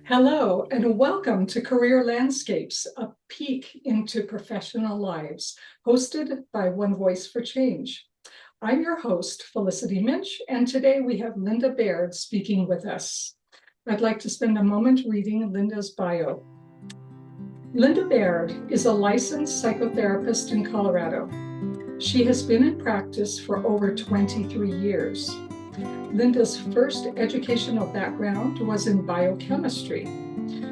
Hello, and welcome to Career Landscapes, a peek into professional lives, hosted by One Voice for Change. I'm your host, Felicity Muench, and today we have Linda Baird speaking with us. I'd like to spend a moment reading Linda's bio. Linda Baird is a licensed psychotherapist in Colorado. She has been in practice for over 23 years. Linda's first educational background was in biochemistry.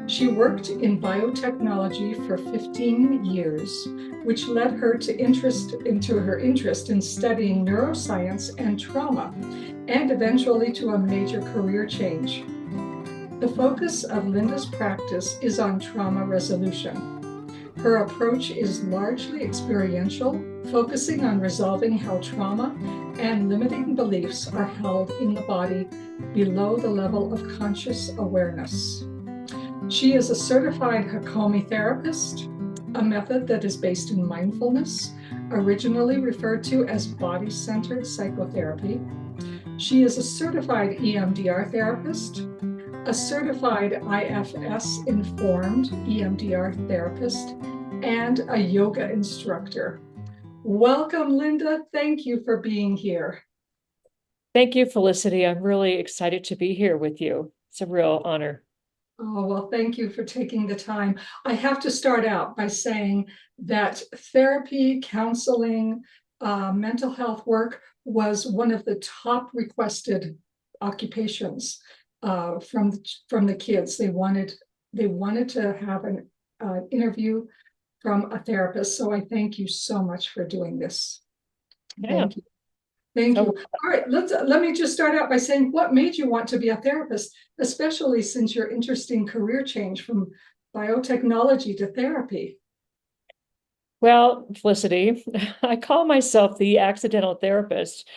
She worked in biotechnology for 15 years, which led her into her interest in studying neuroscience and trauma, and eventually to a major career change. The focus of Linda's practice is on trauma resolution. Her approach is largely experiential, focusing on resolving how trauma and limiting beliefs are held in the body below the level of conscious awareness. She is a certified Hakomi therapist, a method that is based in mindfulness, originally referred to as body-centered psychotherapy. She is a certified EMDR therapist, a certified IFS-informed EMDR therapist, and a yoga instructor. Welcome, Linda. Thank you for being here. Thank you, Felicity. I'm really excited to be here with you. It's a real honor. Oh, well, thank you for taking the time. I have to start out by saying that therapy, counseling, mental health work was one of the top requested occupations from the kids. They wanted to have an interview from a therapist. So I thank you so much for doing this. Yeah. Thank you. Thank So, you. All right, let me just start out by saying, what made you want to be a therapist, especially since your interesting career change from biotechnology to therapy? well, Felicity, I call myself the accidental therapist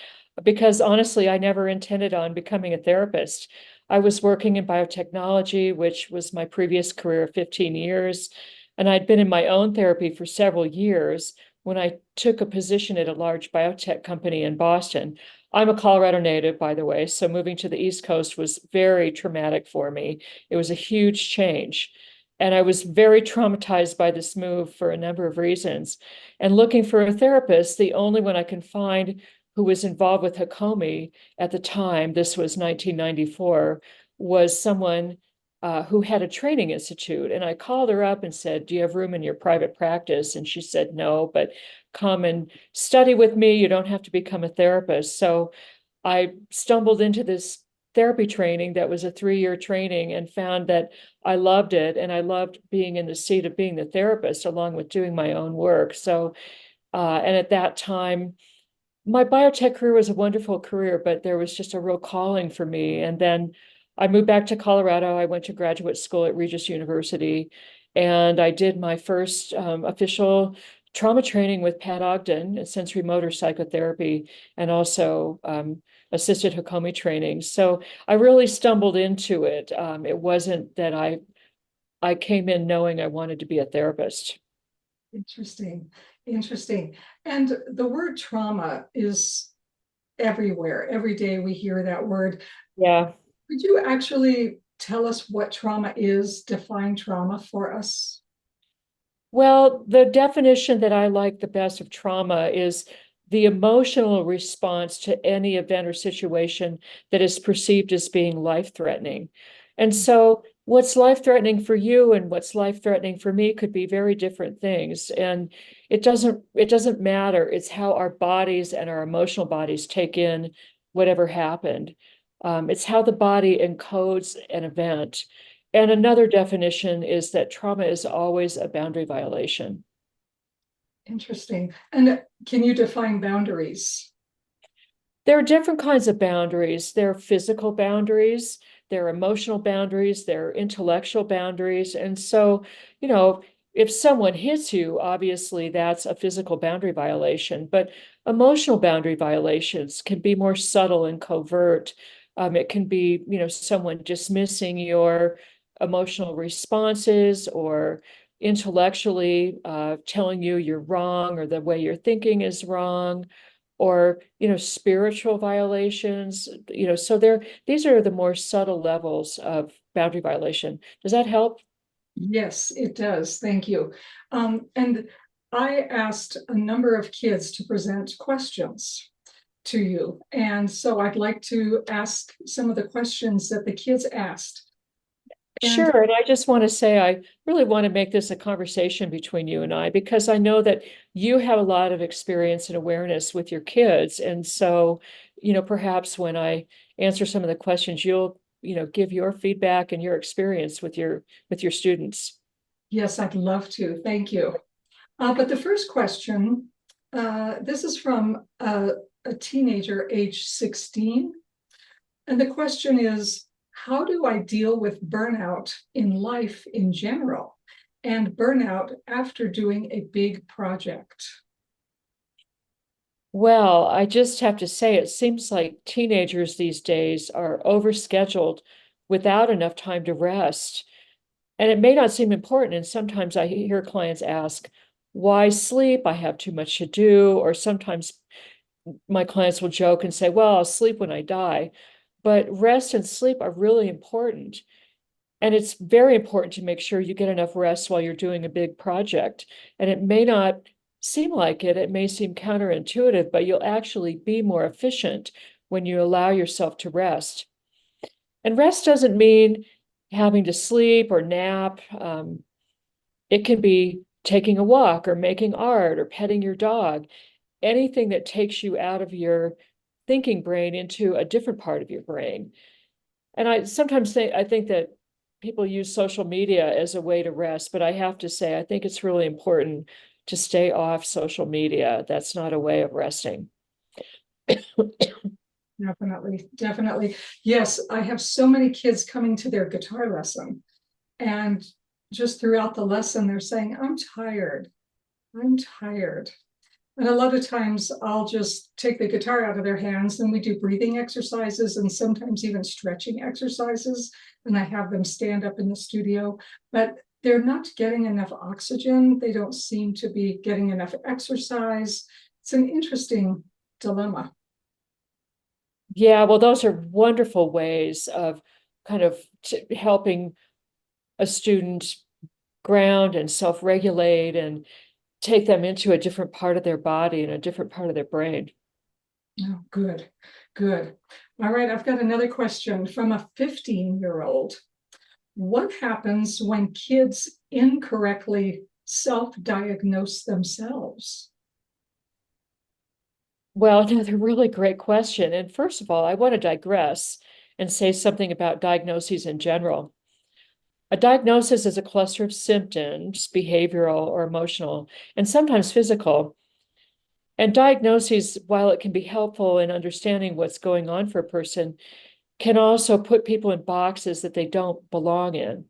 because honestly, I never intended on becoming a therapist. I was working in biotechnology, which was my previous career of 15 years, and I'd been in my own therapy for several years when I took a position at a large biotech company in Boston. I'm a Colorado native, by the way, so moving to the East Coast was very traumatic for me. It was a huge change. And I was very traumatized by this move for a number of reasons. And looking for a therapist, the only one I can find who was involved with Hakomi at the time, this was 1994, was someone who had a training institute. And I called her up and said, "Do you have room in your private practice?" And she said, "No, but come and study with me. You don't have to become a therapist." So I stumbled into this therapy training that was a 3-year training and found that I loved it. And I loved being in the seat of being the therapist along with doing my own work. So, and at that time, my biotech career was a wonderful career, but there was just a real calling for me. And then I moved back to Colorado. I went to graduate school at Regis University, and I did my first official trauma training with Pat Ogden, sensory motor psychotherapy, and also assisted Hakomi training. So I really stumbled into it. It wasn't that I came in knowing I wanted to be a therapist. Interesting, interesting. And the word trauma is everywhere. Every day we hear that word. Yeah. Could you actually tell us what trauma is, define trauma for us? Well, the definition that I like the best of trauma is the emotional response to any event or situation that is perceived as being life-threatening. And so what's life-threatening for you and what's life-threatening for me could be very different things. And it doesn't matter. It's how our bodies and our emotional bodies take in whatever happened. It's how the body encodes an event. And another definition is that trauma is always a boundary violation. Interesting. And can you define boundaries? There are different kinds of boundaries. There are physical boundaries, there are emotional boundaries, there are intellectual boundaries. And so, if someone hits you, obviously that's a physical boundary violation, but emotional boundary violations can be more subtle and covert. It can be, someone dismissing your emotional responses or intellectually telling you you're wrong or the way you're thinking is wrong, or, spiritual violations, so these are the more subtle levels of boundary violation. Does that help? Yes, it does. Thank you. And I asked a number of kids to present questions to you. And so I'd like to ask some of the questions that the kids asked. And Sure. And I just want to say, I really want to make this a conversation between you and I, because I know that you have a lot of experience and awareness with your kids. And so, perhaps when I answer some of the questions, you'll, give your feedback and your experience with your students. yes, I'd love to. Thank you. But the first question, this is from a teenager age 16. And the question is, how do I deal with burnout in life in general and burnout after doing a big project? Well, I just have to say, it seems like teenagers these days are overscheduled without enough time to rest. And it may not seem important. And sometimes I hear clients ask, why sleep? I have too much to do. Or sometimes my clients will joke and say, well, I'll sleep when I die. But rest and sleep are really important. And it's very important to make sure you get enough rest while you're doing a big project. And it may not seem like it may seem counterintuitive, but you'll actually be more efficient when you allow yourself to rest. And rest doesn't mean having to sleep or nap. It can be taking a walk or making art or petting your dog, anything that takes you out of your thinking brain into a different part of your brain. And I sometimes think that people use social media as a way to rest, but I have to say, I think it's really important to stay off social media. That's not a way of resting. Definitely, definitely. Yes, I have so many kids coming to their guitar lesson, and just throughout the lesson, they're saying, I'm tired. I'm tired. And a lot of times I'll just take the guitar out of their hands and we do breathing exercises and sometimes even stretching exercises. And I have them stand up in the studio, but they're not getting enough oxygen. They don't seem to be getting enough exercise. It's an interesting dilemma. Yeah, well, those are wonderful ways of kind of helping a student ground and self-regulate and take them into a different part of their body and a different part of their brain. Oh, good, good. All right, I've got another question from a 15-year-old. What happens when kids incorrectly self-diagnose themselves? Well, another really great question. And first of all, I want to digress and say something about diagnoses in general. A diagnosis is a cluster of symptoms, behavioral or emotional, and sometimes physical. And diagnoses, while it can be helpful in understanding what's going on for a person, can also put people in boxes that they don't belong in.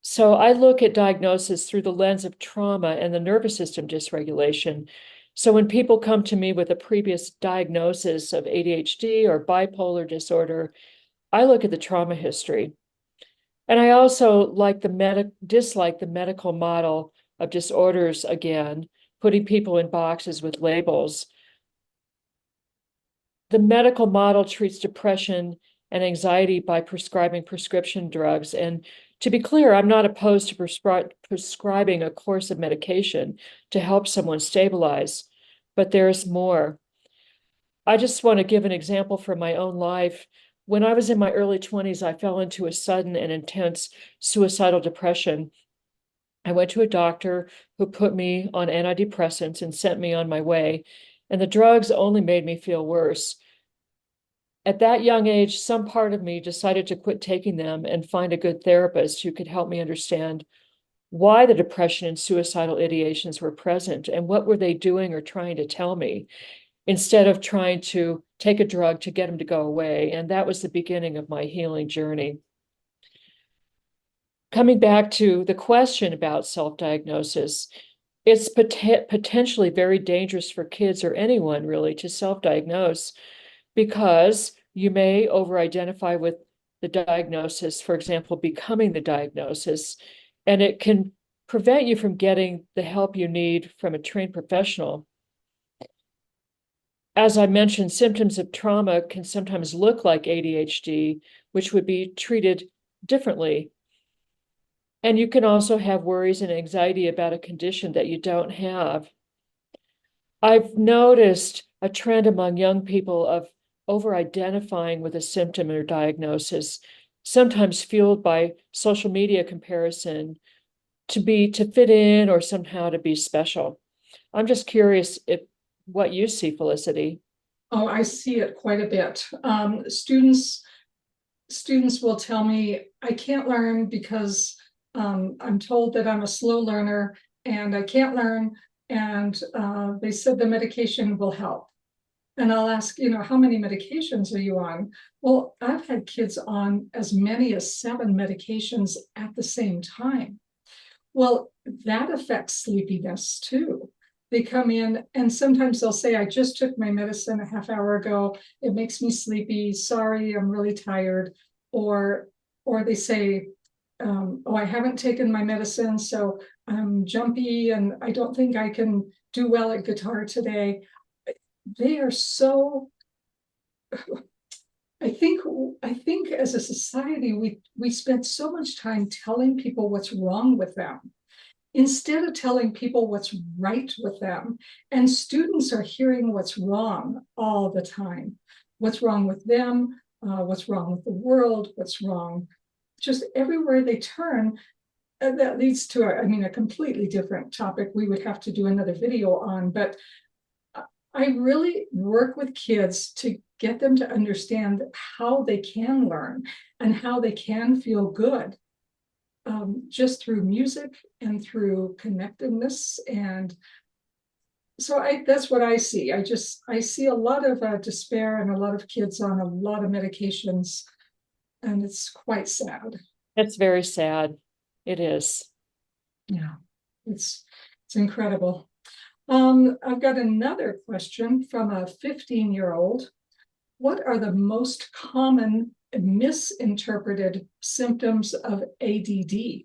So I look at diagnosis through the lens of trauma and the nervous system dysregulation. So when people come to me with a previous diagnosis of ADHD or bipolar disorder, I look at the trauma history. And I also dislike the medical model of disorders again, putting people in boxes with labels. The medical model treats depression and anxiety by prescribing prescription drugs. And to be clear, I'm not opposed to prescribing a course of medication to help someone stabilize, but there's more. I just want to give an example from my own life. When I was in my early 20s, I fell into a sudden and intense suicidal depression. I went to a doctor who put me on antidepressants and sent me on my way, and the drugs only made me feel worse. At that young age, some part of me decided to quit taking them and find a good therapist who could help me understand why the depression and suicidal ideations were present and what were they doing or trying to tell me, instead of trying to take a drug to get them to go away. And that was the beginning of my healing journey. Coming back to the question about self-diagnosis, it's potentially very dangerous for kids or anyone really to self-diagnose, because you may over-identify with the diagnosis, for example, becoming the diagnosis, and it can prevent you from getting the help you need from a trained professional. as I mentioned, symptoms of trauma can sometimes look like ADHD, which would be treated differently. And you can also have worries and anxiety about a condition that you don't have. I've noticed a trend among young people of over-identifying with a symptom or diagnosis, sometimes fueled by social media comparison to fit in or somehow to be special. I'm just curious if what you see, Felicity. Oh, I see it quite a bit. Students will tell me, I can't learn because I'm told that I'm a slow learner and I can't learn. And they said the medication will help. And I'll ask, how many medications are you on? Well, I've had kids on as many as 7 medications at the same time. Well, that affects sleepiness too. They come in and sometimes they'll say, I just took my medicine a half hour ago. It makes me sleepy. Sorry, I'm really tired. Or they say, oh, I haven't taken my medicine, so I'm jumpy and I don't think I can do well at guitar today. They are so, I think as a society, we spend so much time telling people what's wrong with them instead of telling people what's right with them. And students are hearing what's wrong all the time. What's wrong with them, what's wrong with the world, what's wrong, just everywhere they turn. That leads to, a completely different topic we would have to do another video on, but I really work with kids to get them to understand how they can learn and how they can feel good. Just through music and through connectedness. And so that's what I see. I see a lot of despair and a lot of kids on a lot of medications, and it's quite sad. It's very sad. It is. Yeah, it's incredible. I've got another question from a 15-year-old. What are the most common misinterpreted symptoms of ADD?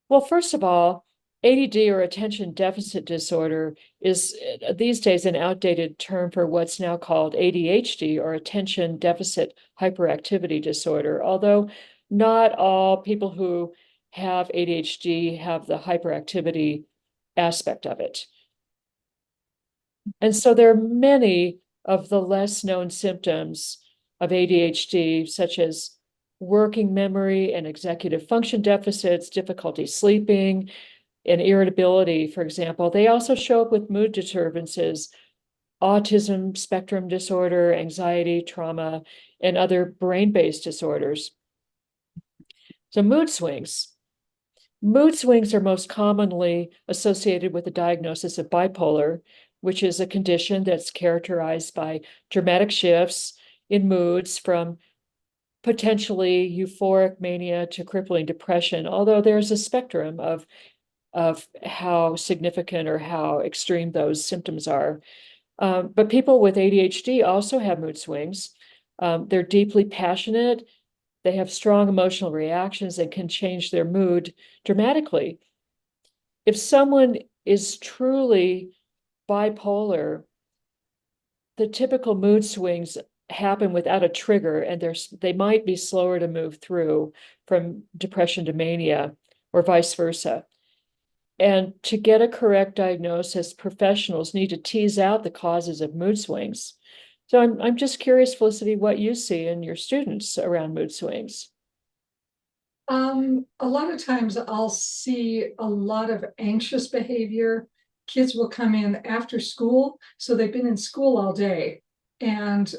Well, first of all, ADD or attention deficit disorder is these days an outdated term for what's now called ADHD or attention deficit hyperactivity disorder, although not all people who have ADHD have the hyperactivity aspect of it. And so there are many of the less known symptoms of ADHD, such as working memory and executive function deficits, difficulty sleeping, and irritability, for example. They also show up with mood disturbances, autism spectrum disorder, anxiety, trauma, and other brain-based disorders. So mood swings. Mood swings are most commonly associated with the diagnosis of bipolar, which is a condition that's characterized by dramatic shifts in moods from potentially euphoric mania to crippling depression, although there's a spectrum of how significant or how extreme those symptoms are. But people with ADHD also have mood swings. They're deeply passionate. They have strong emotional reactions that can change their mood dramatically. If someone is truly bipolar, the typical mood swings happen without a trigger, and they might be slower to move through from depression to mania or vice versa. And to get a correct diagnosis, professionals need to tease out the causes of mood swings. So I'm just curious, Felicity, what you see in your students around mood swings. A lot of times I'll see a lot of anxious behavior. Kids will come in after school, so they've been in school all day. And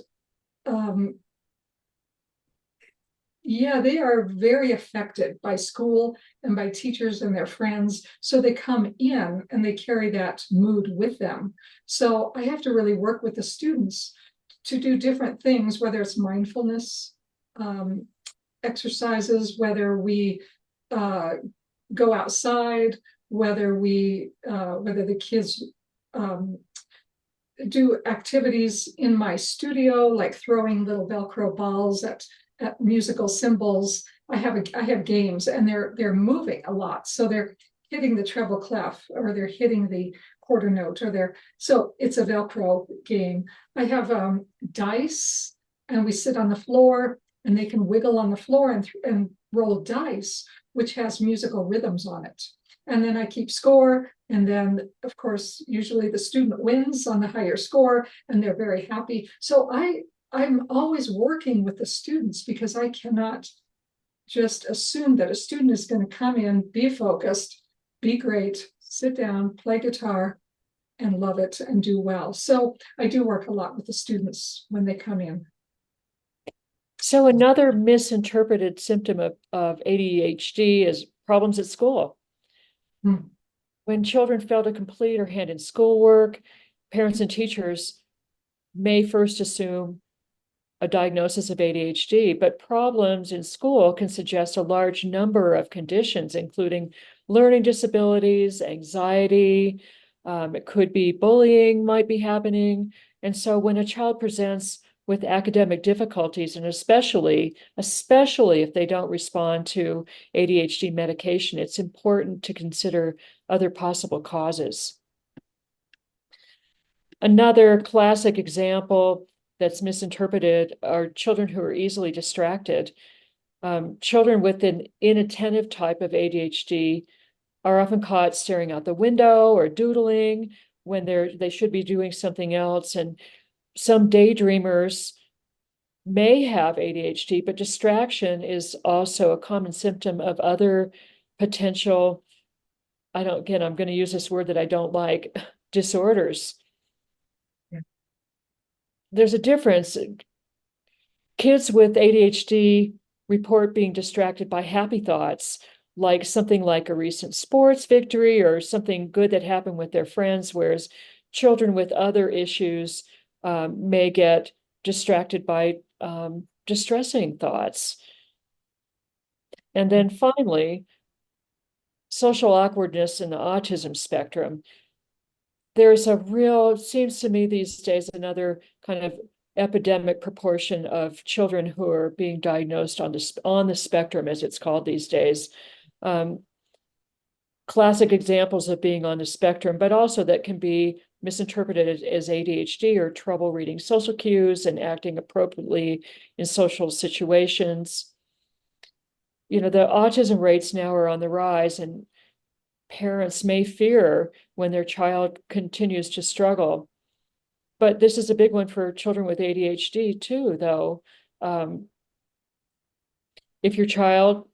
yeah, they are very affected by school and by teachers and their friends. So they come in and they carry that mood with them. So I have to really work with the students to do different things, whether it's mindfulness exercises, whether we go outside, whether the kids do activities in my studio, like throwing little Velcro balls at musical symbols. I have games, and they're moving a lot, so they're hitting the treble clef, or they're hitting the quarter note, or so it's a Velcro game. I have dice, and we sit on the floor, and they can wiggle on the floor and roll dice, which has musical rhythms on it. And then I keep score, and then, of course, usually the student wins on the higher score, and they're very happy. So I'm always working with the students, because I cannot just assume that a student is going to come in, be focused, be great, sit down, play guitar, and love it and do well. So I do work a lot with the students when they come in. So another misinterpreted symptom of ADHD is problems at school. When children fail to complete or hand in schoolwork, parents and teachers may first assume a diagnosis of ADHD, but problems in school can suggest a large number of conditions, including learning disabilities, anxiety. It could be bullying might be happening. And so when a child presents with academic difficulties, and especially if they don't respond to ADHD medication, it's important to consider other possible causes. Another classic example that's misinterpreted are children who are easily distracted. Children with an inattentive type of ADHD are often caught staring out the window or doodling when they should be doing something else. And some daydreamers may have ADHD, but distraction is also a common symptom of other potential, I'm going to use this word that I don't like, disorders. Yeah. There's a difference. Kids with ADHD report being distracted by happy thoughts, like something like a recent sports victory or something good that happened with their friends, whereas children with other issues may get distracted by distressing thoughts. And then finally, social awkwardness in the autism spectrum. There's seems to me these days, another kind of epidemic proportion of children who are being diagnosed on the spectrum, as it's called these days. Classic examples of being on the spectrum, but also that can be misinterpreted as ADHD or trouble reading social cues and acting appropriately in social situations. The autism rates now are on the rise, and parents may fear when their child continues to struggle. But this is a big one for children with ADHD too, though. If your child,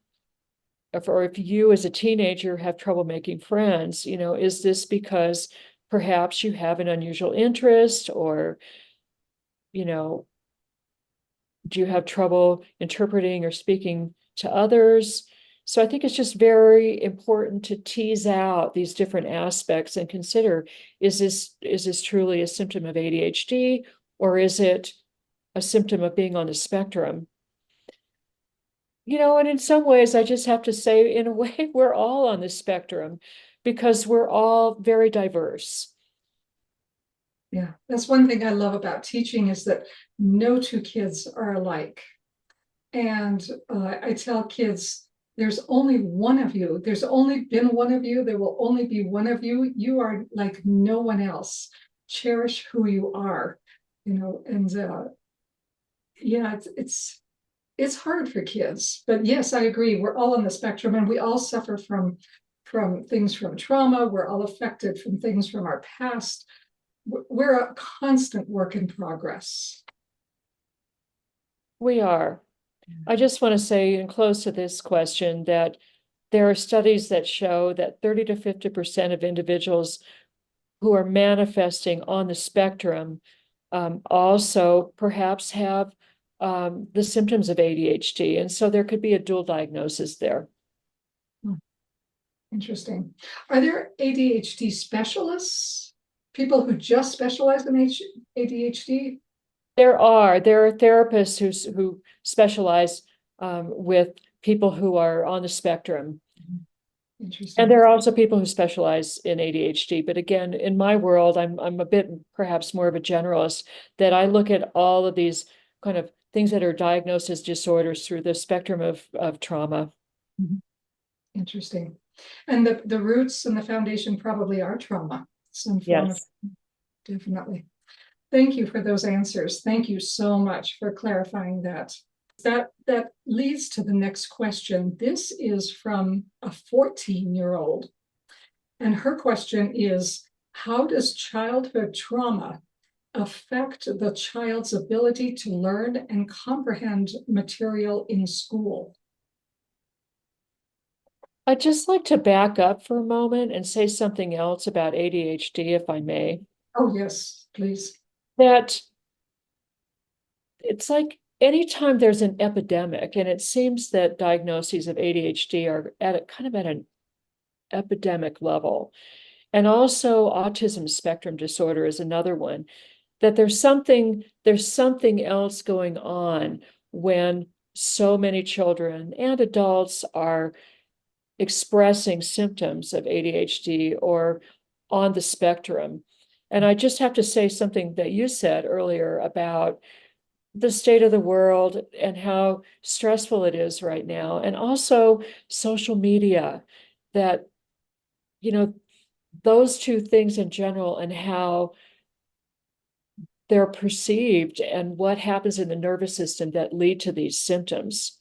or if you as a teenager have trouble making friends, is this because perhaps you have an unusual interest, or, do you have trouble interpreting or speaking to others? So I think it's just very important to tease out these different aspects and consider, is this truly a symptom of ADHD, or is it a symptom of being on the spectrum? And in some ways, I just have to say, in a way, we're all on the spectrum because we're all very diverse. Yeah, that's one thing I love about teaching, is that no two kids are alike. And I tell kids, there's only one of you. There's only been one of you. There will only be one of you. You are like no one else. Cherish who you are, and yeah, it's hard for kids. But yes, I agree. We're all on the spectrum, and we all suffer from things from trauma. We're all affected from things from our past. We're a constant work in progress. We are. I just want to say, and close to this question, that there are studies that show that 30 to 50% of individuals who are manifesting on the spectrum also perhaps have the symptoms of ADHD. And so there could be a dual diagnosis there. Interesting. Are there ADHD specialists? People who just specialize in ADHD? There are therapists who specialize with people who are on the spectrum. Interesting. And there are also people who specialize in ADHD. But again, in my world, I'm a bit perhaps more of a generalist, that I look at all of these kind of things that are diagnosed as disorders through the spectrum of trauma. Interesting. And the roots and the foundation probably are trauma, some form of, Yes. definitely. Thank you for those answers. Thank you so much for clarifying that. That leads to the next question. This is from a 14-year-old. And her question is, how does childhood trauma affect the child's ability to learn and comprehend material in school? I'd just like to back up for a moment and say something else about ADHD, if I may. Oh, yes, please. That it's like anytime there's an epidemic, and it seems that diagnoses of ADHD are at an epidemic level. And also autism spectrum disorder is another one, that there's something else going on when so many children and adults are expressing symptoms of ADHD or on the spectrum. And I just have to say something that you said earlier about the state of the world and how stressful it is right now, and also social media, that, you know, those two things in general and how they're perceived and what happens in the nervous system that lead to these symptoms.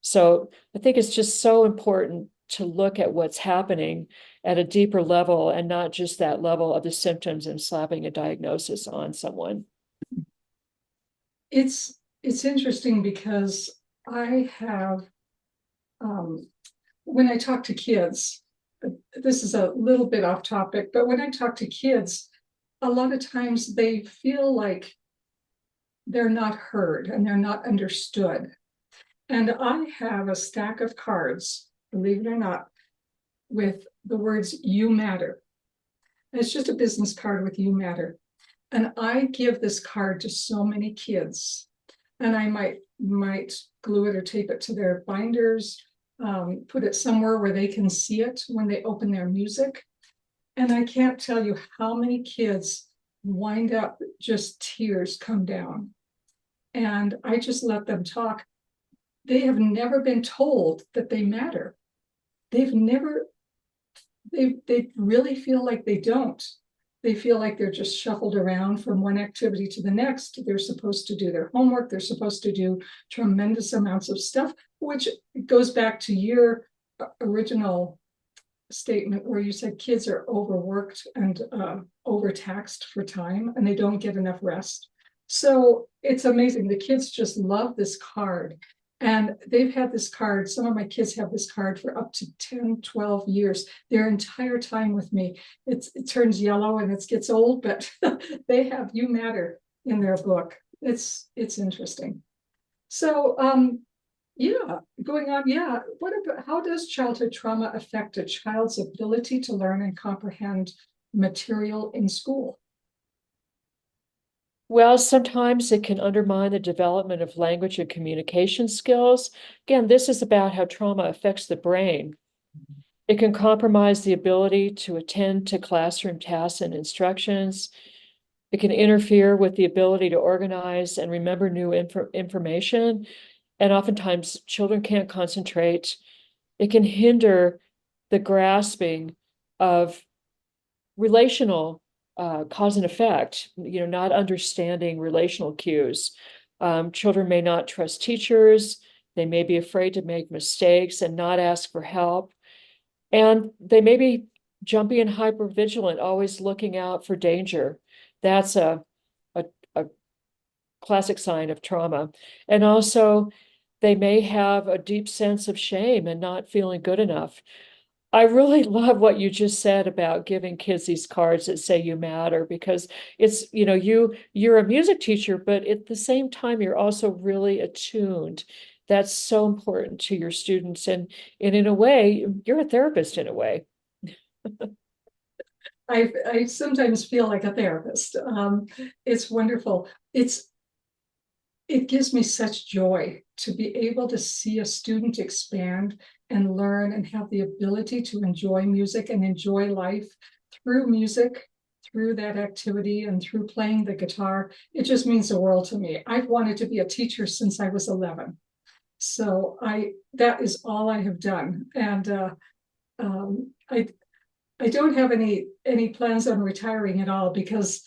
So I think it's just so important to look at what's happening at a deeper level and not just that level of the symptoms and slapping a diagnosis on someone. It's interesting because I have, when I talk to kids, this is a little bit off topic, but when I talk to kids, a lot of times they feel like they're not heard and they're not understood. And I have a stack of cards, believe it or not, with the words "you matter." And it's just a business card with "you matter." And I give this card to so many kids, and I might glue it or tape it to their binders, put it somewhere where they can see it when they open their music. And I can't tell you how many kids wind up just tears come down. And I just let them talk. They have never been told that they matter. They've never, they really feel like they don't. They feel like they're just shuffled around from one activity to the next. They're supposed to do their homework. They're supposed to do tremendous amounts of stuff, which goes back to your original statement where you said kids are overworked and overtaxed for time and they don't get enough rest. So it's amazing. The kids just love this card. And they've had this card. Some of my kids have this card for up to 10, 12 years, their entire time with me. It turns yellow and it gets old, but they have "you matter" in their book. It's interesting. So yeah, going on, yeah. What about, how does childhood trauma affect a child's ability to learn and comprehend material in school? Well, sometimes it can undermine the development of language and communication skills. Again, this is about how trauma affects the brain. It can compromise the ability to attend to classroom tasks and instructions. It can interfere with the ability to organize and remember new information. And oftentimes children can't concentrate. It can hinder the grasping of relational cause and effect, not understanding relational cues. Children may not trust teachers. They may be afraid to make mistakes and not ask for help. And they may be jumpy and hypervigilant, always looking out for danger. That's a classic sign of trauma. And also, they may have a deep sense of shame and not feeling good enough. I really love what you just said about giving kids these cards that say "you matter," because it's, you're a music teacher, but at the same time, you're also really attuned. That's so important to your students. And in a way, you're a therapist in a way. I sometimes feel like a therapist. It's wonderful. It gives me such joy to be able to see a student expand and learn and have the ability to enjoy music and enjoy life through music, through that activity and through playing the guitar. It just means the world to me. I've wanted to be a teacher since I was 11. So that is all I have done. And I don't have any plans on retiring at all, because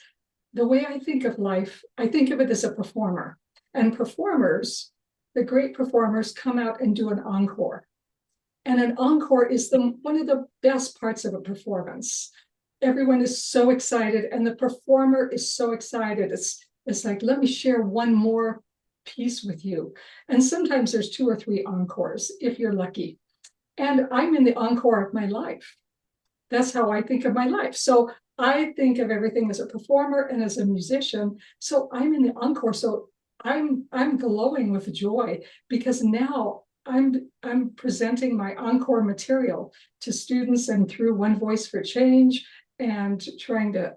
the way I think of life, I think of it as a performer. And performers, the great performers, come out and do an encore. And an encore is one of the best parts of a performance. Everyone is so excited, and the performer is so excited. It's like, let me share one more piece with you. And sometimes there's 2 or 3 encores, if you're lucky. And I'm in the encore of my life. That's how I think of my life. So I think of everything as a performer and as a musician. So I'm in the encore. So I'm glowing with joy, because now I'm presenting my encore material to students, and through One Voice for Change, and trying to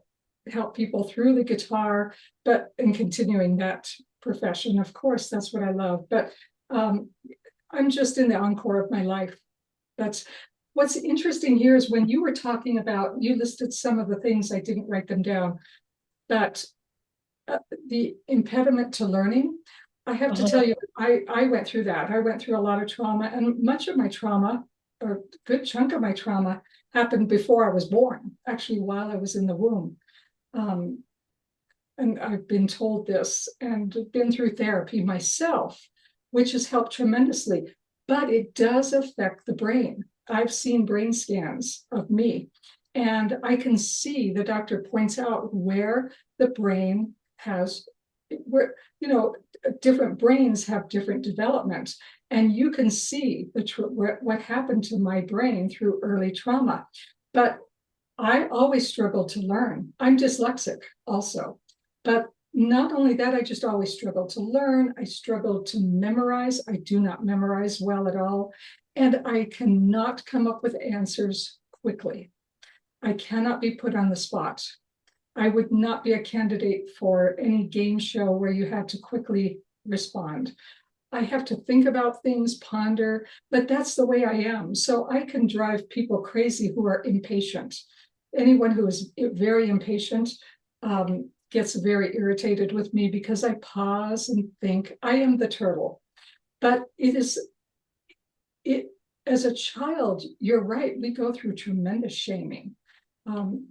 help people through the guitar, but in continuing that profession. Of course, that's what I love. But I'm just in the encore of my life. That's what's interesting here is when you were talking about, you listed some of the things, I didn't write them down, but the impediment to learning, I have to tell you, I went through that. I went through a lot of trauma, and much of my trauma, or a good chunk of my trauma, happened before I was born, actually while I was in the womb. And I've been told this and been through therapy myself, which has helped tremendously, but it does affect the brain. I've seen brain scans of me, and I can see the doctor points out where the brain has, where, different brains have different development, and you can see what happened to my brain through early trauma. But I always struggled to learn. I'm dyslexic also. But not only that, I just always struggled to learn. I struggled to memorize. I do not memorize well at all. And I cannot come up with answers quickly. I cannot be put on the spot. I would not be a candidate for any game show where you had to quickly respond. I have to think about things, ponder, but that's the way I am. So I can drive people crazy who are impatient. Anyone who is very impatient gets very irritated with me, because I pause and think. I am the turtle. But as a child, you're right, we go through tremendous shaming.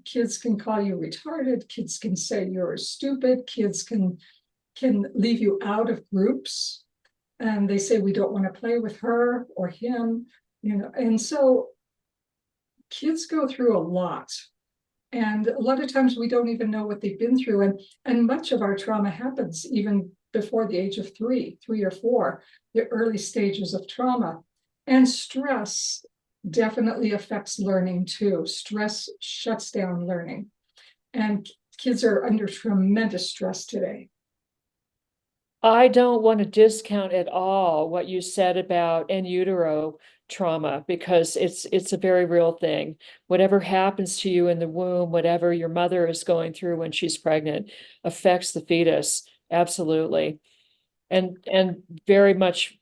Kids can call you retarded, kids can say you're stupid, kids can leave you out of groups, and they say we don't want to play with her or him, and so kids go through a lot. And a lot of times we don't even know what they've been through. And much of our trauma happens even before the age of 3 or 4, the early stages of trauma. And stress definitely affects learning too. Stress shuts down learning. And kids are under tremendous stress today. I don't want to discount at all what you said about in utero trauma, because it's a very real thing. Whatever happens to you in the womb, whatever your mother is going through when she's pregnant, affects the fetus. Absolutely. And very much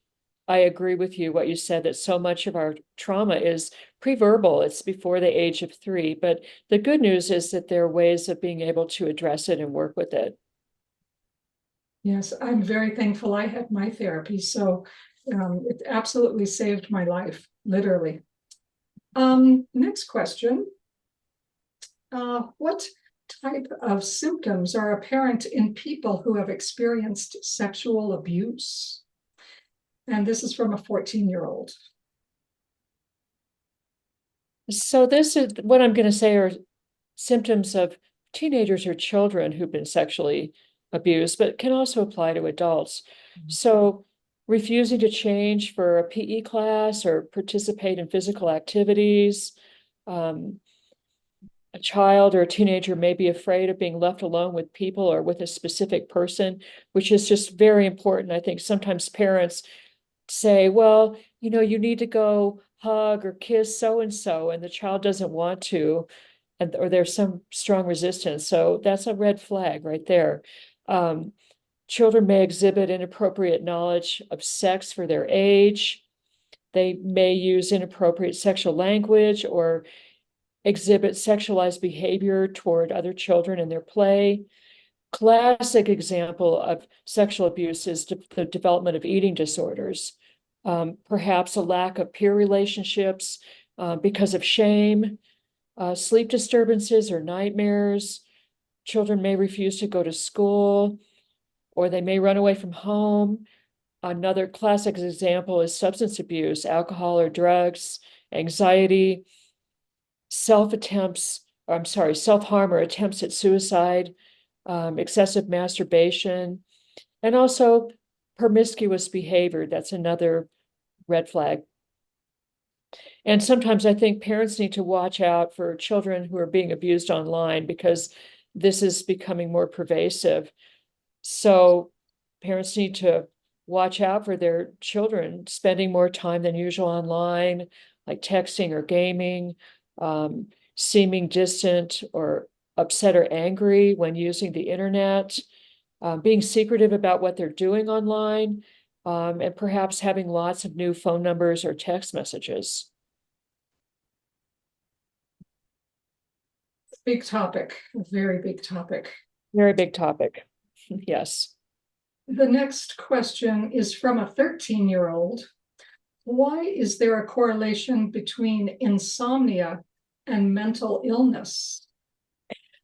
I agree with you what you said, that so much of our trauma is pre-verbal. It's before the age of 3. But the good news is that there are ways of being able to address it and work with it. Yes, I'm very thankful I had my therapy. So it absolutely saved my life, literally. Next question. What type of symptoms are apparent in people who have experienced sexual abuse? And this is from a 14-year-old. So this is what I'm going to say are symptoms of teenagers or children who've been sexually abused, but can also apply to adults. So refusing to change for a PE class or participate in physical activities. A child or a teenager may be afraid of being left alone with people or with a specific person, which is just very important. I think sometimes parents say, well, you need to go hug or kiss so-and-so, and the child doesn't want to, or there's some strong resistance. So that's a red flag right there. Children may exhibit inappropriate knowledge of sex for their age. They may use inappropriate sexual language or exhibit sexualized behavior toward other children in their play. Classic example of sexual abuse is the development of eating disorders. Perhaps a lack of peer relationships, because of shame, sleep disturbances or nightmares. Children may refuse to go to school, or they may run away from home. Another classic example is substance abuse, alcohol or drugs, anxiety, self-harm or attempts at suicide, excessive masturbation, and also promiscuous behavior. That's another red flag. And sometimes I think parents need to watch out for children who are being abused online, because this is becoming more pervasive. So parents need to watch out for their children spending more time than usual online, like texting or gaming, seeming distant or upset or angry when using the internet, being secretive about what they're doing online, and perhaps having lots of new phone numbers or text messages. Big topic, a very big topic. Very big topic. Yes. The next question is from a 13-year-old. Why is there a correlation between insomnia and mental illness?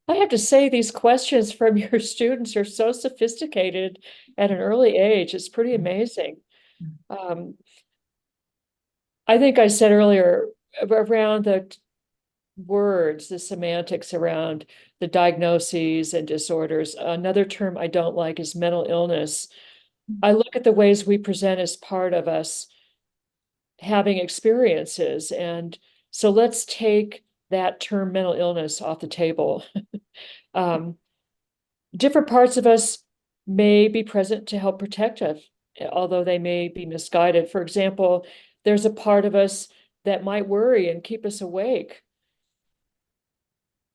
I have to say, these questions from your students are so sophisticated at an early age. It's pretty amazing. I think I said earlier around the words, the semantics around the diagnoses and disorders. Another term I don't like is mental illness. I look at the ways we present as part of us having experiences. And so let's take that term mental illness off the table. Different parts of us may be present to help protect us, although they may be misguided. For example, there's a part of us that might worry and keep us awake.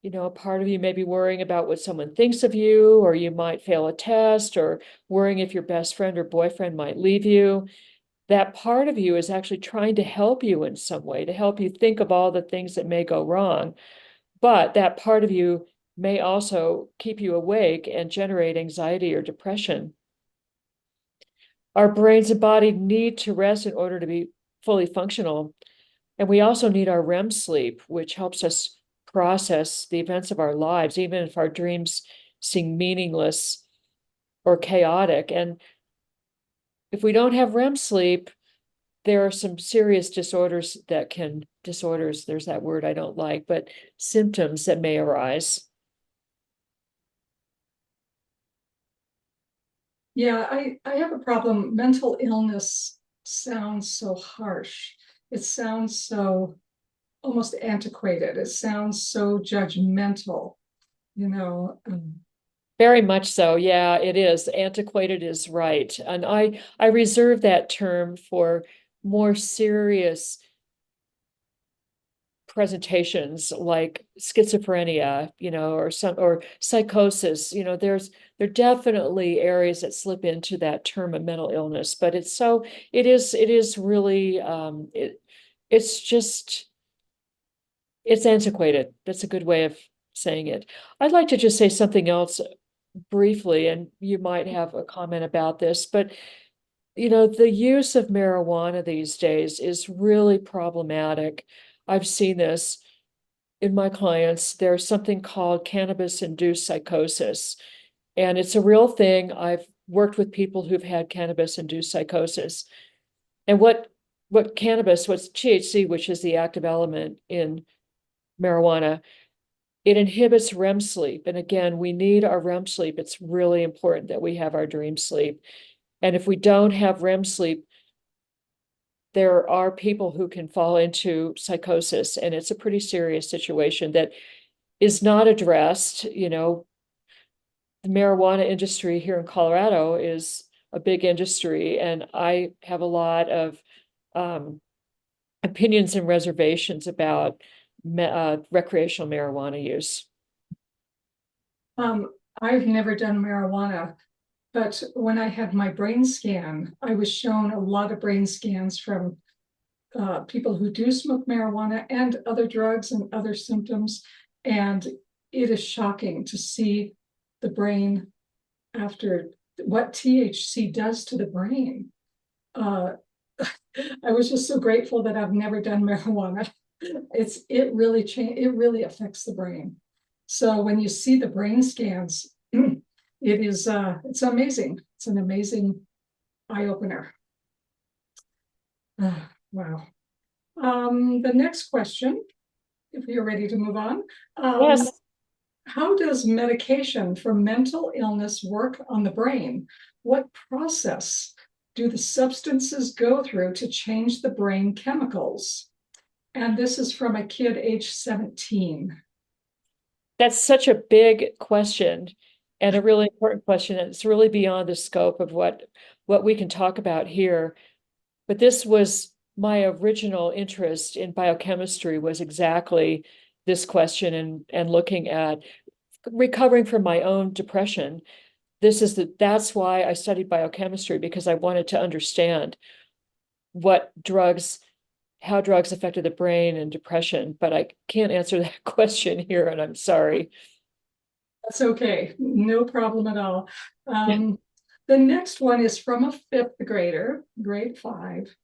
You know, a part of you may be worrying about what someone thinks of you, or you might fail a test, or worrying if your best friend or boyfriend might leave you. That part of you is actually trying to help you in some way, to help you think of all the things that may go wrong. But that part of you may also keep you awake and generate anxiety or depression. Our brains and body need to rest in order to be fully functional. And we also need our REM sleep, which helps us process the events of our lives, even if our dreams seem meaningless or chaotic. And if we don't have REM sleep, there are some serious disorders, there's that word I don't like, but symptoms that may arise. Yeah, I have a problem. Mental illness sounds so harsh. It sounds so almost antiquated. It sounds so judgmental, you know. Very much so. Yeah, it is. Antiquated is right. And I reserve that term for more serious presentations like schizophrenia, or psychosis. There are definitely areas that slip into that term of mental illness, but it is really it's antiquated. That's a good way of saying it. I'd like to just say something else briefly, and you might have a comment about this, but the use of marijuana these days is really problematic. I've seen this in my clients. There's something called cannabis-induced psychosis, and it's a real thing. I've worked with people who've had cannabis-induced psychosis. And what's THC, which is the active element in marijuana, it inhibits REM sleep. And again, we need our REM sleep. It's really important that we have our dream sleep. And if we don't have REM sleep, there are people who can fall into psychosis, and it's a pretty serious situation that is not addressed. The marijuana industry here in Colorado is a big industry, and I have a lot of opinions and reservations about recreational marijuana use. I've never done marijuana, but when I had my brain scan, I was shown a lot of brain scans from people who do smoke marijuana and other drugs and other symptoms. And it is shocking to see the brain after what THC does to the brain. I was just so grateful that I've never done marijuana. It really affects the brain. So when you see the brain scans, it's amazing. It's an amazing eye opener. Wow. The next question, if you're ready to move on. Yes. How does medication for mental illness work on the brain? What process do the substances go through to change the brain chemicals? And this is from a kid age 17. That's such a big question and a really important question. It's really beyond the scope of what we can talk about here. But this was my original interest in biochemistry, was exactly this question and looking at recovering from my own depression. That's why I studied biochemistry, because I wanted to understand how drugs affected the brain and depression, but I can't answer that question here, and I'm sorry. That's okay, no problem at all. The next one is from a fifth grader, grade 5.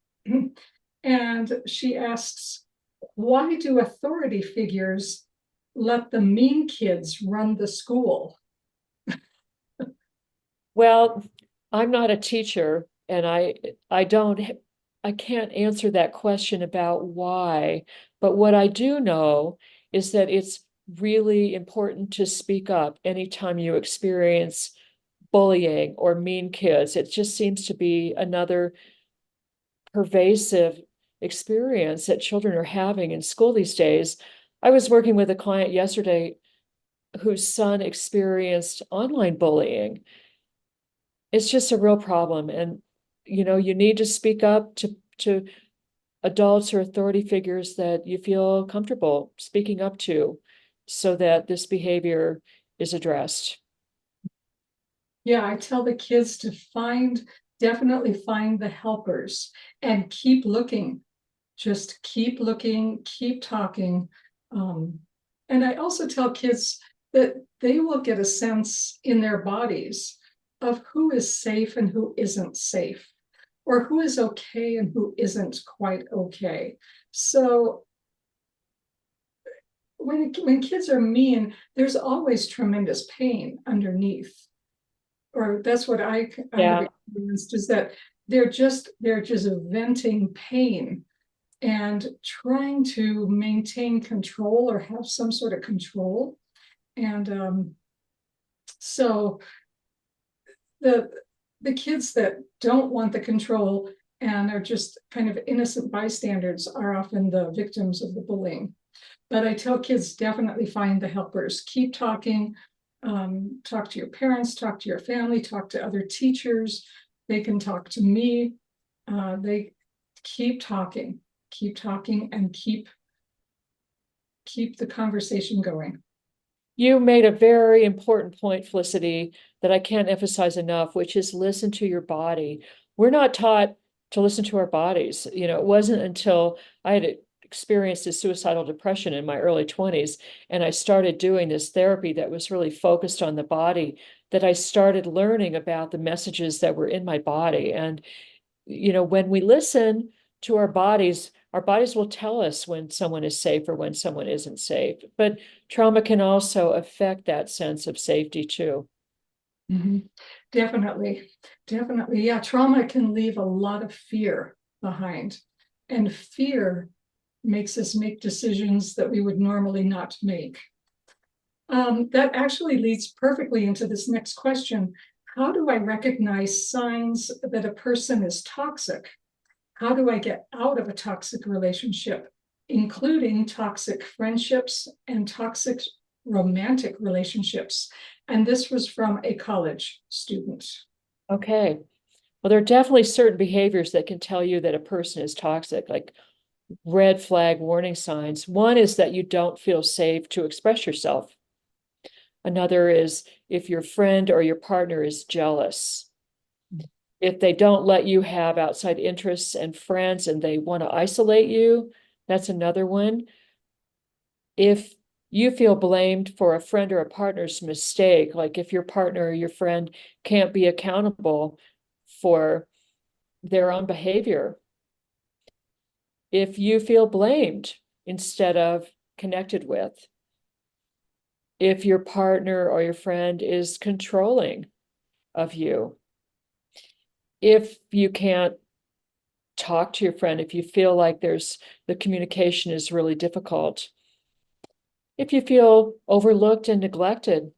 And she asks, why do authority figures let the mean kids run the school? Well, I'm not a teacher, and I can't answer that question about why, but what I do know is that it's really important to speak up anytime you experience bullying or mean kids. It just seems to be another pervasive experience that children are having in school these days. I was working with a client yesterday whose son experienced online bullying. It's just a real problem. And, you need to speak up to adults or authority figures that you feel comfortable speaking up to, so that this behavior is addressed. Yeah, I tell the kids to definitely find the helpers and keep looking. Just keep looking, keep talking. And I also tell kids that they will get a sense in their bodies of who is safe and who isn't safe, or who is okay and who isn't quite okay. So when kids are mean, there's always tremendous pain underneath. Or that's what I have experienced, is that they're just venting pain and trying to maintain control or have some sort of control. And so the kids that don't want the control and are just kind of innocent bystanders are often the victims of the bullying. But I tell kids, definitely find the helpers. Keep talking. Talk to your parents, talk to your family, talk to other teachers. They can talk to me. They keep talking, and keep the conversation going. You made a very important point, Felicity, that I can't emphasize enough, which is listen to your body. We're not taught to listen to our bodies. It wasn't until I had experienced a suicidal depression in my early 20s, and I started doing this therapy that was really focused on the body, that I started learning about the messages that were in my body. And, when we listen to our bodies will tell us when someone is safe or when someone isn't safe. But trauma can also affect that sense of safety too. Mm-hmm. Definitely. Yeah, trauma can leave a lot of fear behind, and fear makes us make decisions that we would normally not make. That actually leads perfectly into this next question. How do I recognize signs that a person is toxic? How do I get out of a toxic relationship, including toxic friendships and toxic romantic relationships? And this was from a college student. Okay. Well, there are definitely certain behaviors that can tell you that a person is toxic, like red flag warning signs. One is that you don't feel safe to express yourself. Another is if your friend or your partner is jealous. If they don't let you have outside interests and friends and they want to isolate you, that's another one. If you feel blamed for a friend or a partner's mistake, like if your partner or your friend can't be accountable for their own behavior. If you feel blamed instead of connected with. If your partner or your friend is controlling of you, if you can't talk to your friend, if you feel like the communication is really difficult, if you feel overlooked and neglected.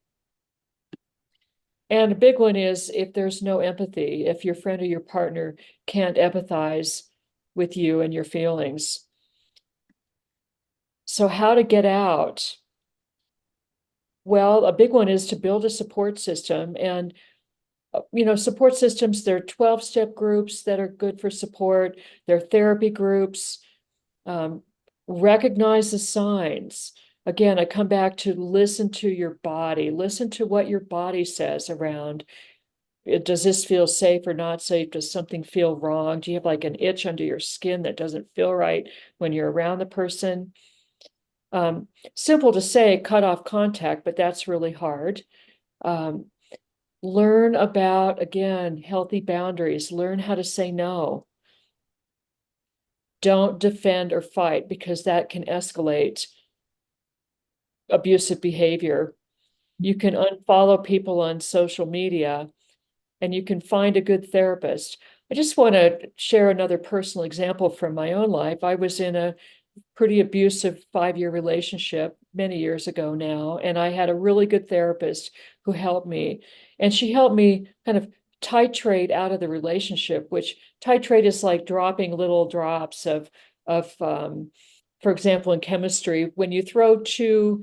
And a big one is if there's no empathy, if your friend or your partner can't empathize with you and your feelings. So how to get out? Well, a big one is to build a support system. And support systems, there are 12-step groups that are good for support. There are therapy groups. Recognize the signs. Again, I come back to listen to your body. Listen to what your body says around, does this feel safe or not safe? Does something feel wrong? Do you have like an itch under your skin that doesn't feel right when you're around the person? Simple to say, cut off contact, but that's really hard. Learn about, again, healthy boundaries. Learn how to say no. Don't defend or fight, because that can escalate abusive behavior. You can unfollow people on social media, and you can find a good therapist. I just want to share another personal example from my own life. I was in a pretty abusive 5-year relationship many years ago now, and I had a really good therapist who helped me. And she helped me kind of titrate out of the relationship, which titrate is like dropping little drops for example, in chemistry, when you throw two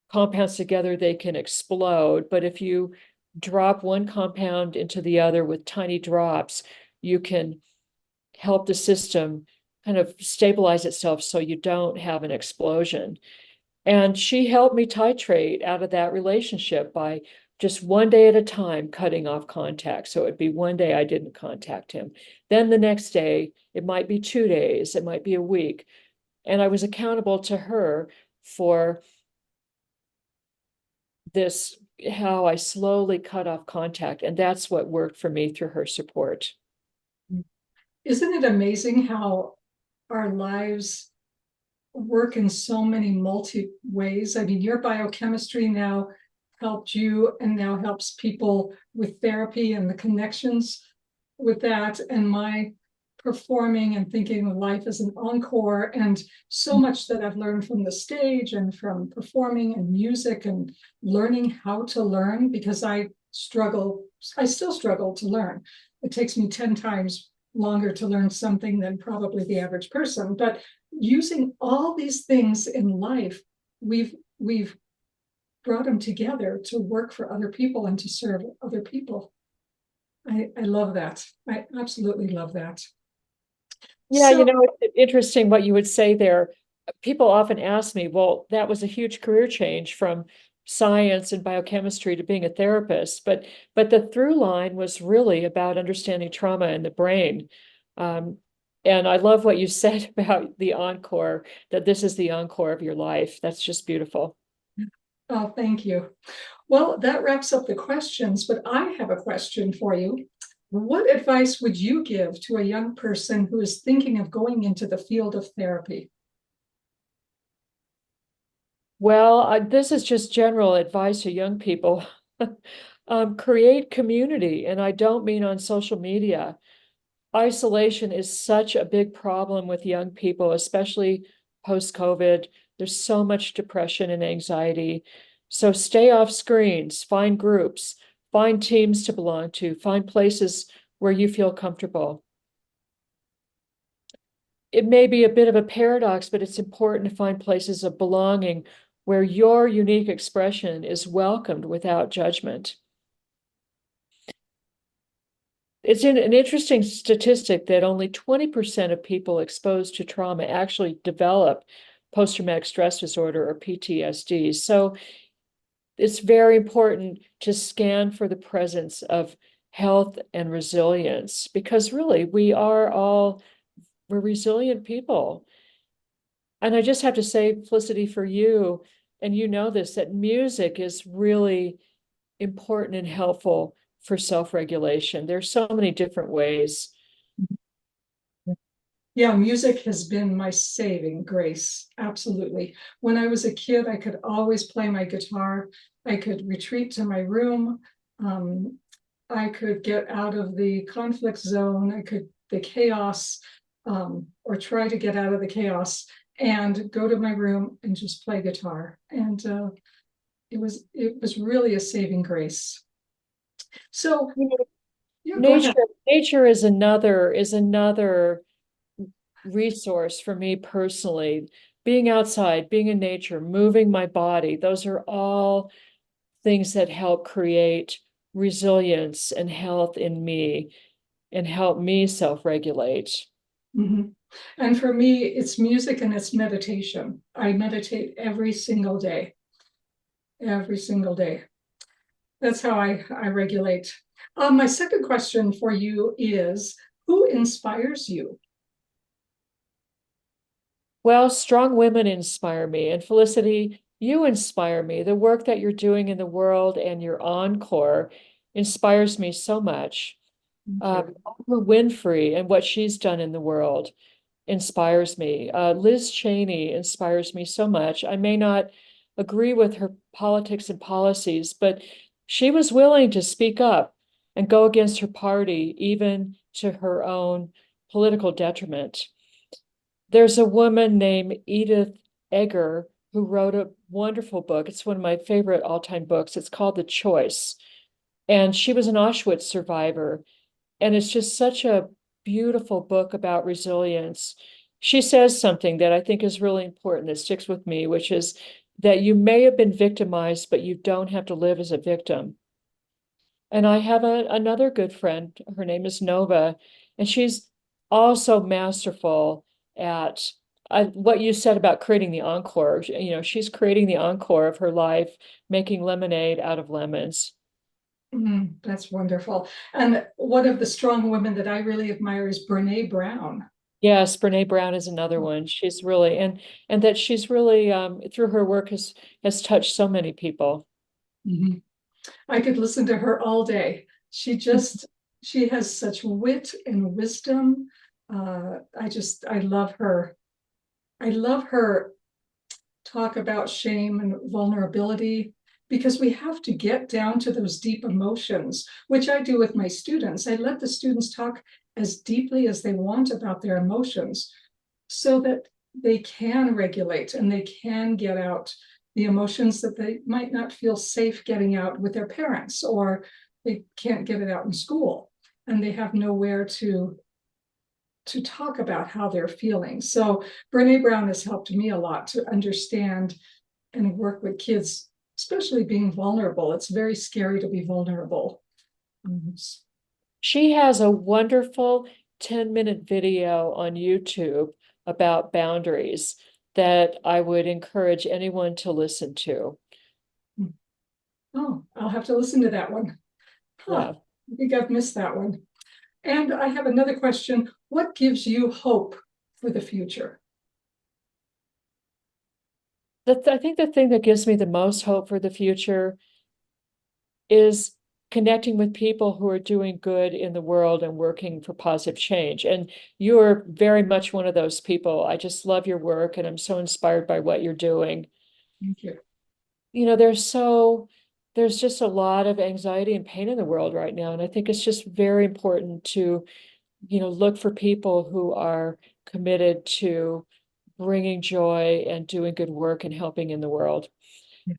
compounds together, they can explode. But if you drop one compound into the other with tiny drops, you can help the system kind of stabilize itself so you don't have an explosion. And she helped me titrate out of that relationship by just one day at a time cutting off contact. So it'd be one day I didn't contact him. Then the next day, it might be 2 days, it might be a week. And I was accountable to her for this, how I slowly cut off contact. And that's what worked for me through her support. Isn't it amazing how our lives work in so many multi ways? I mean, your biochemistry now helped you and now helps people with therapy and the connections with that. And my performing and thinking of life as an encore, and so much that I've learned from the stage and from performing and music and learning how to learn, because I still struggle to learn. It takes me 10 times longer to learn something than probably the average person. But using all these things in life, we've brought them together to work for other people and to serve other people. I love that. I absolutely love that. Yeah, So, it's interesting what you would say there. People often ask me, well, that was a huge career change from science and biochemistry to being a therapist, but the through line was really about understanding trauma in the brain. And I love what you said about the encore, that this is the encore of your life. That's just beautiful. oh, thank you. Well, that wraps up the questions, but I have a question for you. What advice would you give to a young person who is thinking of going into the field of therapy? Well, this is just general advice to young people. Create community, and I don't mean on social media. Isolation is such a big problem with young people, especially post-COVID. There's so much depression and anxiety. So stay off screens, find groups, find teams to belong to, find places where you feel comfortable. It may be a bit of a paradox, but it's important to find places of belonging where your unique expression is welcomed without judgment. It's an interesting statistic that only 20% of people exposed to trauma actually develop post-traumatic stress disorder or PTSD. So it's very important to scan for the presence of health and resilience, because really we're resilient people. And I just have to say, Felicity, for you, and you know this, that music is really important and helpful for self-regulation. There's so many different ways. Yeah, music has been my saving grace. Absolutely. When I was a kid, I could always play my guitar. I could retreat to my room. Um, I could get out of the conflict zone. The chaos, or try to get out of the chaos and go to my room and just play guitar. And it was really a saving grace. So, You know, yeah, go ahead. nature is another resource for me personally. Being outside, being in nature, moving my body, those are all things that help create resilience and health in me and help me self-regulate. Mhm. And for me, it's music and it's meditation. I meditate every single day. That's how I regulate. My second question for you is, who inspires you? Well, strong women inspire me. And Felicity, you inspire me. The work that you're doing in the world and your encore inspires me so much. Thank you. Oprah Winfrey and what she's done in the world inspires me. Liz Cheney inspires me so much. I may not agree with her politics and policies, but she was willing to speak up and go against her party, even to her own political detriment. There's a woman named Edith Eger who wrote a wonderful book. It's one of my favorite all-time books. It's called The Choice. And she was an Auschwitz survivor. And it's just such a beautiful book about resilience. She says something that I think is really important that sticks with me, which is that you may have been victimized, but you don't have to live as a victim. And I have another good friend, her name is Nova, and she's also masterful at what you said about creating the encore. You know, she's creating the encore of her life, making lemonade out of lemons. That's wonderful. And one of the strong women that I really admire is Brene Brown. Yes, Brene Brown is another one. She's really and that she's really through her work has touched so many people. Mhm. I could listen to her all day. She has such wit and wisdom. I love her. I love her talk about shame and vulnerability, because we have to get down to those deep emotions, which I do with my students. I let the students talk as deeply as they want about their emotions so that they can regulate and they can get out the emotions that they might not feel safe getting out with their parents, or they can't get it out in school and they have nowhere to talk about how they're feeling. So Brene Brown has helped me a lot to understand and work with kids, especially being vulnerable. It's very scary to be vulnerable. She has a wonderful 10-minute video on YouTube about boundaries that I would encourage anyone to listen to. Oh, I'll have to listen to that one. Yeah. I think I've missed that one. And I have another question. What gives you hope for the future? I think the thing that gives me the most hope for the future is connecting with people who are doing good in the world and working for positive change. And you're very much one of those people. I just love your work and I'm so inspired by what you're doing. Thank you. You know, there's just a lot of anxiety and pain in the world right now. And I think it's just very important to, look for people who are committed to bringing joy and doing good work and helping in the world.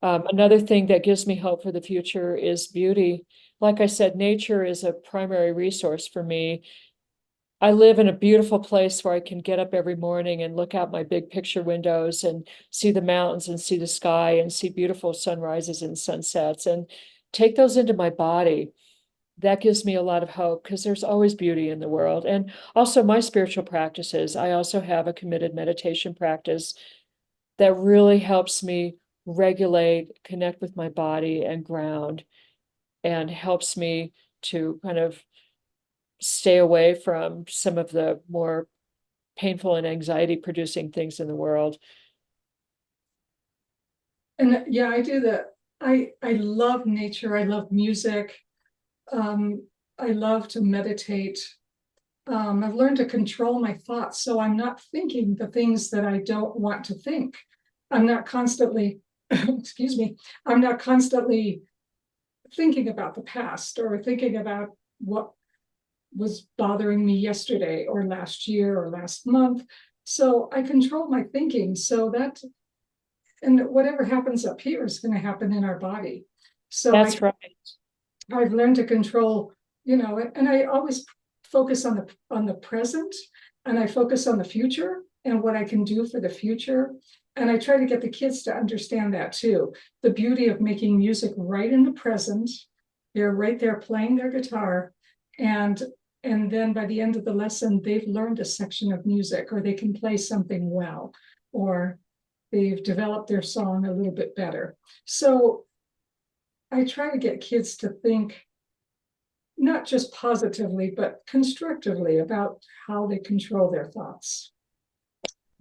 Another thing that gives me hope for the future is beauty. Like I said, nature is a primary resource for me. I live in a beautiful place where I can get up every morning and look out my big picture windows and see the mountains and see the sky and see beautiful sunrises and sunsets and take those into my body. That gives me a lot of hope because there's always beauty in the world. And also my spiritual practices. I also have a committed meditation practice that really helps me regulate, connect with my body and ground, and helps me to kind of stay away from some of the more painful and anxiety producing things in the world. And yeah, I do that. I love nature. I love music. I love to meditate. I've learned to control my thoughts, so I'm not thinking the things that I don't want to think. I'm not constantly, excuse me, I'm not constantly thinking about the past or thinking about what was bothering me yesterday or last year or last month. So I control my thinking so that, and whatever happens up here is going to happen in our body. So That's right. I've learned to control, and I always focus on the present, and I focus on the future and what I can do for the future. And I try to get the kids to understand that too. The beauty of making music right in the present. They're right there playing their guitar, and then by the end of the lesson, they've learned a section of music, or they can play something well, or they've developed their song a little bit better. So I try to get kids to think not just positively, but constructively about how they control their thoughts.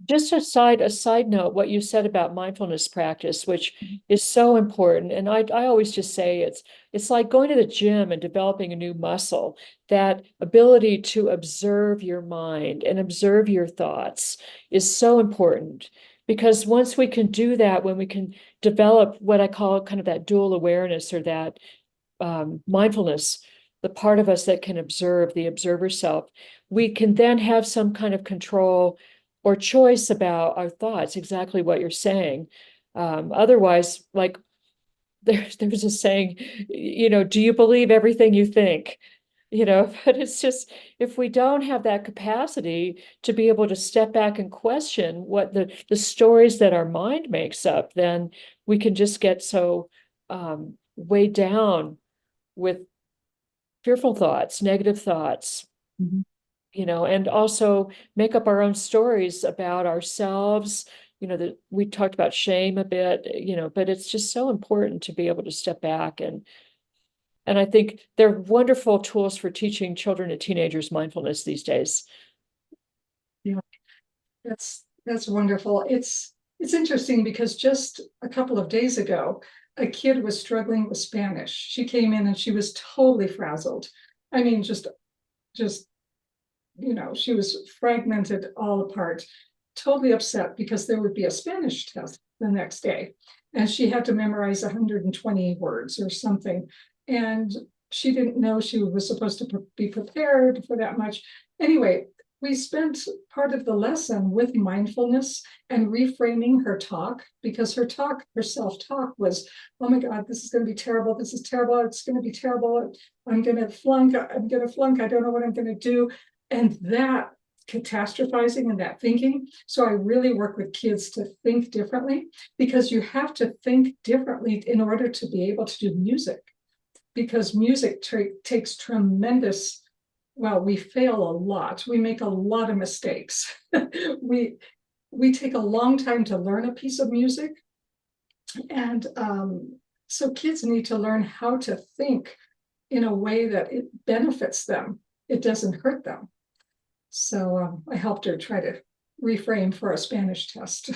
Just a side note, what you said about mindfulness practice, which is so important. And I always just say it's like going to the gym and developing a new muscle. That ability to observe your mind and observe your thoughts is so important. Because once we can do that, when we can develop what I call kind of that dual awareness, or that mindfulness, the part of us that can observe, the observer self, we can then have some kind of control or choice about our thoughts, exactly what you're saying. Otherwise, like there's a saying, do you believe everything you think? But it's just, if we don't have that capacity to be able to step back and question what the stories that our mind makes up, then we can just get so weighed down with fearful thoughts, negative thoughts. Mhm. And also make up our own stories about ourselves. That we talked about shame a bit, but it's just so important to be able to step back, and I think they're wonderful tools for teaching children and teenagers mindfulness these days. Yeah, that's wonderful. It's interesting because just a couple of days ago, a kid was struggling with Spanish. She came in and she was totally frazzled. I mean, just she was fragmented all apart, totally upset because there would be a Spanish test the next day. And she had to memorize 120 words or something. And she didn't know she was supposed to be prepared for that much. Anyway, we spent part of the lesson with mindfulness and reframing her talk, because her self-talk was, oh my God, this is going to be terrible. This is terrible. It's going to be terrible. I'm going to flunk. I'm going to flunk. I don't know what I'm going to do. And that catastrophizing and that thinking. So I really work with kids to think differently, because you have to think differently in order to be able to do music, because music takes tremendous, well, we fail a lot. We make a lot of mistakes. we take a long time to learn a piece of music. And so kids need to learn how to think in a way that it benefits them. It doesn't hurt them. So I helped her try to reframe for a Spanish test.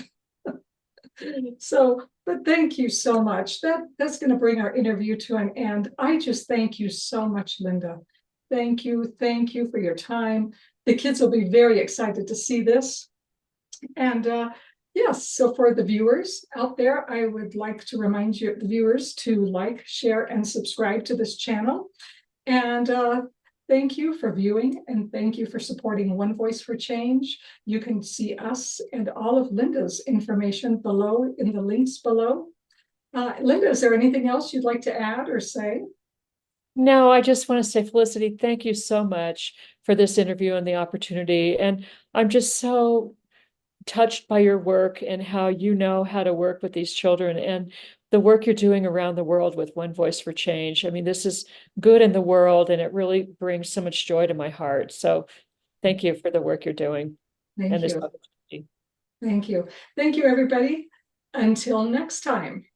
So, but thank you so much. That's going to bring our interview to an end. I just thank you so much, Linda. Thank you for your time. The kids will be very excited to see this. And yes, so for the viewers out there, I would like to remind you, the viewers, to like, share, and subscribe to this channel. And thank you for viewing, and thank you for supporting One Voice for Change. You can see us and all of Linda's information below in the links below. Linda, is there anything else you'd like to add or say? No, I just want to say, Felicity, thank you so much for this interview and the opportunity. And I'm just so touched by your work and how you know how to work with these children, and the work you're doing around the world with One Voice for Change. I mean, this is good in the world, and it really brings so much joy to my heart. So thank you for the work you're doing and Thank this you. opportunity. Thank you. Thank you, everybody. Until next time.